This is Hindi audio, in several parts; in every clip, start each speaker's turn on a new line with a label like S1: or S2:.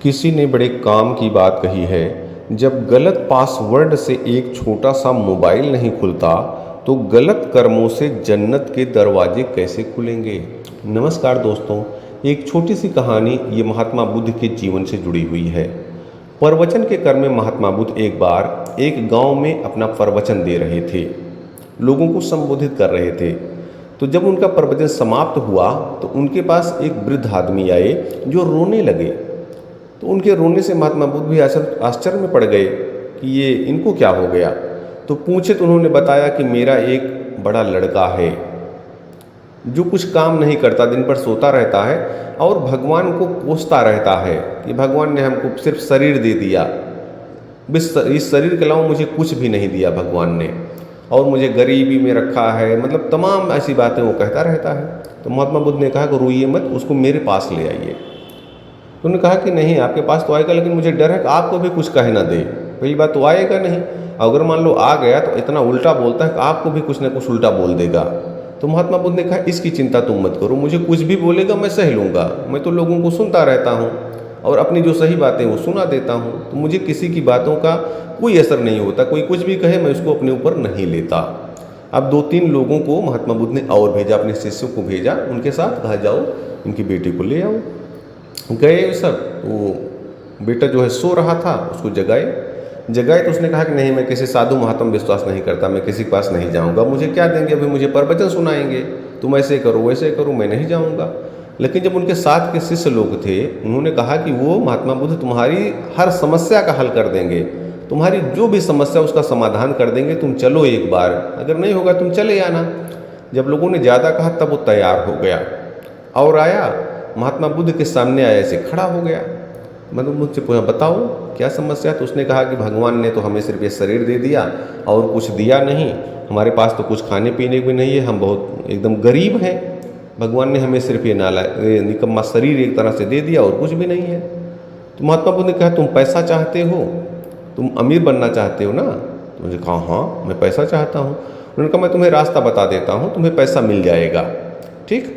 S1: किसी ने बड़े काम की बात कही है, जब गलत पासवर्ड से एक छोटा सा मोबाइल नहीं खुलता तो गलत कर्मों से जन्नत के दरवाजे कैसे खुलेंगे। नमस्कार दोस्तों, एक छोटी सी कहानी ये महात्मा बुद्ध के जीवन से जुड़ी हुई है। प्रवचन के क्रम में महात्मा बुद्ध एक बार एक गांव में अपना प्रवचन दे रहे थे, लोगों को संबोधित कर रहे थे। तो जब उनका प्रवचन समाप्त हुआ तो उनके पास एक वृद्ध आदमी आए जो रोने लगे। तो उनके रोने से महात्मा बुद्ध भी आश्चर्य में पड़ गए कि ये इनको क्या हो गया। तो पूछे तो उन्होंने बताया कि मेरा एक बड़ा लड़का है जो कुछ काम नहीं करता, दिन भर सोता रहता है और भगवान को कोसता रहता है कि भगवान ने हमको सिर्फ शरीर दे दिया, इस शरीर के अलावा मुझे कुछ भी नहीं दिया भगवान ने, और मुझे गरीबी में रखा है, मतलब तमाम ऐसी बातें वो कहता रहता है। तो महात्मा बुद्ध ने कहा कि रोइए मत, उसको मेरे पास ले आइए। तो उन्होंने कहा कि नहीं, आपके पास तो आएगा, लेकिन मुझे डर है कि आपको भी कुछ कहे ना दे। पहली बात तो आएगा नहीं, अगर मान लो आ गया तो इतना उल्टा बोलता है कि आपको भी कुछ ना कुछ उल्टा बोल देगा। तो महात्मा बुद्ध ने कहा इसकी चिंता तुम मत करो, मुझे कुछ भी बोलेगा मैं सह लूँगा, मैं तो लोगों को सुनता रहता हूँ और अपनी जो सही बातें वो सुना देता हूँ, तो मुझे किसी की बातों का कोई असर नहीं होता, कोई कुछ भी कहे मैं उसको अपने ऊपर नहीं लेता। अब 2-3 लोगों को महात्मा बुद्ध ने और भेजा, अपने शिष्यों को भेजा, उनके साथ कहा जाओ इनकी बेटी को ले आओ। गए सब, वो बेटा जो है सो रहा था उसको जगाए तो उसने कहा कि नहीं, मैं किसी साधु महात्मा विश्वास नहीं करता, मैं किसी के पास नहीं जाऊंगा, मुझे क्या देंगे, अभी मुझे प्रवचन सुनाएंगे, तुम ऐसे करो वैसे करो, मैं नहीं जाऊंगा। लेकिन जब उनके साथ के शिष्य लोग थे उन्होंने कहा कि वो महात्मा बुद्ध तुम्हारी हर समस्या का हल कर देंगे, तुम्हारी जो भी समस्या उसका समाधान कर देंगे, तुम चलो एक बार, अगर नहीं होगा तुम चले आना। जब लोगों ने ज़्यादा कहा तब वो तैयार हो गया और आया, महात्मा बुद्ध के सामने आया, ऐसे खड़ा हो गया। मतलब मुझसे पूछा बताओ क्या समस्या। तो उसने कहा कि भगवान ने तो हमें सिर्फ ये शरीर दे दिया और कुछ दिया नहीं, हमारे पास तो कुछ खाने पीने भी नहीं है, हम बहुत एकदम गरीब हैं, भगवान ने हमें सिर्फ ये निकम्मा शरीर एक तरह से दे दिया और कुछ भी नहीं है। तो महात्मा बुद्ध ने कहा तुम पैसा चाहते हो, तुम अमीर बनना चाहते हो ना। तो मुझे कहा हाँ मैं पैसा चाहता हूँ। उन्होंने कहा मैं तुम्हें रास्ता बता देता हूँ, तुम्हें पैसा मिल जाएगा, ठीक।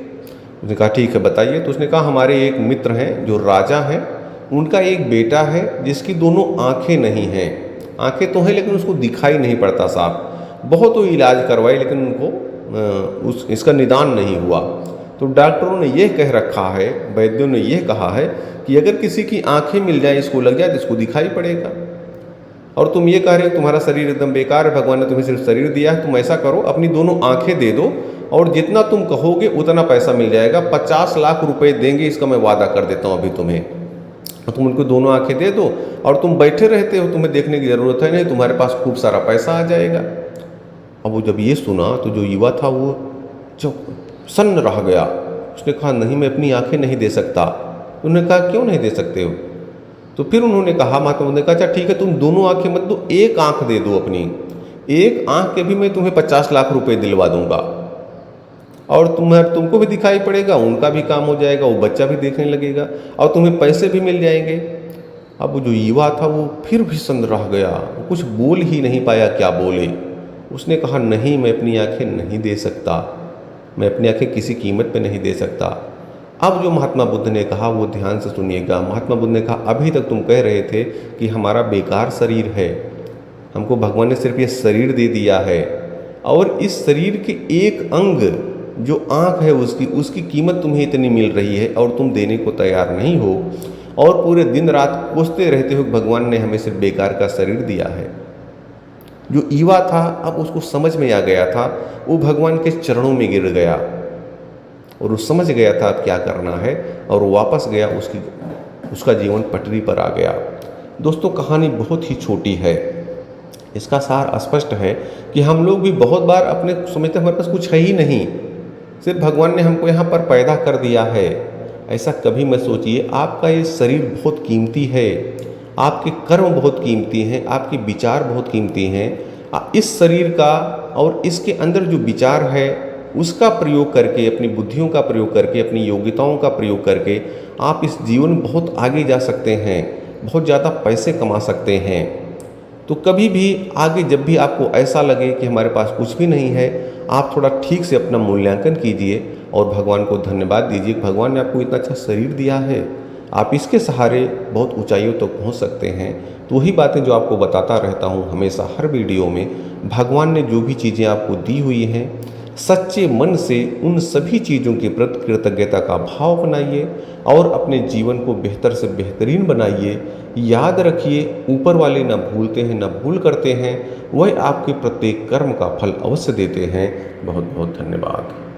S1: उसने कहा ठीक है बताइए। तो उसने कहा हमारे एक मित्र हैं जो राजा हैं, उनका एक बेटा है जिसकी दोनों आंखें नहीं हैं, आंखें तो हैं लेकिन उसको दिखाई नहीं पड़ता साफ, बहुत वो इलाज करवाए लेकिन उनको इसका निदान नहीं हुआ। तो डॉक्टरों ने यह कह रखा है, वैद्यों ने यह कहा है कि अगर किसी की आंखें मिल जाए, इसको लग जाए तो इसको दिखाई पड़ेगा। और तुम ये कह रहे हो तुम्हारा शरीर एकदम बेकार है, भगवान ने तुम्हें सिर्फ शरीर दिया है, तुम ऐसा करो अपनी दोनों आंखें दे दो और जितना तुम कहोगे उतना पैसा मिल जाएगा, 50 लाख रुपए देंगे, इसका मैं वादा कर देता हूँ अभी तुम्हें। तुम उनको दोनों आंखें दे दो और तुम बैठे रहते हो, तुम्हें देखने की ज़रूरत है नहीं, तुम्हारे पास खूब सारा पैसा आ जाएगा। अब वो जब ये सुना तो जो युवा था वो सन्न रह गया। उसने कहा नहीं मैं अपनी आंखें नहीं दे सकता। उन्होंने कहा क्यों नहीं दे सकते हो। तो फिर उन्होंने कहा, महात्मा ने कहा अच्छा ठीक है तुम दोनों आंखें मत दो, एक आंख दे दो अपनी, एक आंख के भी मैं तुम्हें 50 लाख रुपए दिलवा दूंगा और तुमको भी दिखाई पड़ेगा, उनका भी काम हो जाएगा, वो बच्चा भी देखने लगेगा और तुम्हें पैसे भी मिल जाएंगे। अब वो जो युवा था वो फिर भी सन्न रह गया, वो कुछ बोल ही नहीं पाया क्या बोले। उसने कहा नहीं मैं अपनी आंखें नहीं दे सकता, मैं अपनी आंखें किसी कीमत पे नहीं दे सकता। अब जो महात्मा बुद्ध ने कहा वो ध्यान से सुनिएगा। महात्मा बुद्ध ने कहा अभी तक तुम कह रहे थे कि हमारा बेकार शरीर है, हमको भगवान ने सिर्फ ये शरीर दे दिया है और इस शरीर के एक अंग जो आँख है उसकी कीमत तुम्हें इतनी मिल रही है और तुम देने को तैयार नहीं हो और पूरे दिन रात कोसते रहते हो भगवान ने हमें सिर्फ बेकार का शरीर दिया है। जो युवा था अब उसको समझ में आ गया था, वो भगवान के चरणों में गिर गया और वो समझ गया था अब क्या करना है और वो वापस गया, उसका जीवन पटरी पर आ गया। दोस्तों कहानी बहुत ही छोटी है, इसका सार स्पष्ट है कि हम लोग भी बहुत बार अपने समझते हमारे पास कुछ है ही नहीं, सिर्फ भगवान ने हमको यहाँ पर पैदा कर दिया है। ऐसा कभी मत सोचिए, आपका ये शरीर बहुत कीमती है, आपके कर्म बहुत कीमती हैं, आपके विचार बहुत कीमती हैं। इस शरीर का और इसके अंदर जो विचार है उसका प्रयोग करके, अपनी बुद्धियों का प्रयोग करके, अपनी योग्यताओं का प्रयोग करके आप इस जीवन में बहुत आगे जा सकते हैं, बहुत ज़्यादा पैसे कमा सकते हैं। तो कभी भी आगे जब भी आपको ऐसा लगे कि हमारे पास कुछ भी नहीं है, आप थोड़ा ठीक से अपना मूल्यांकन कीजिए और भगवान को धन्यवाद दीजिए। भगवान ने आपको इतना अच्छा शरीर दिया है, आप इसके सहारे बहुत ऊंचाइयों तक पहुंच सकते हैं। तो वही बातें जो आपको बताता रहता हूं हमेशा हर वीडियो में, भगवान ने जो भी चीज़ें आपको दी हुई हैं, सच्चे मन से उन सभी चीज़ों के प्रति कृतज्ञता का भाव बनाइए और अपने जीवन को बेहतर से बेहतरीन बनाइए। याद रखिए, ऊपर वाले न भूलते हैं न भूल करते हैं, वह आपके प्रत्येक कर्म का फल अवश्य देते हैं। बहुत बहुत धन्यवाद।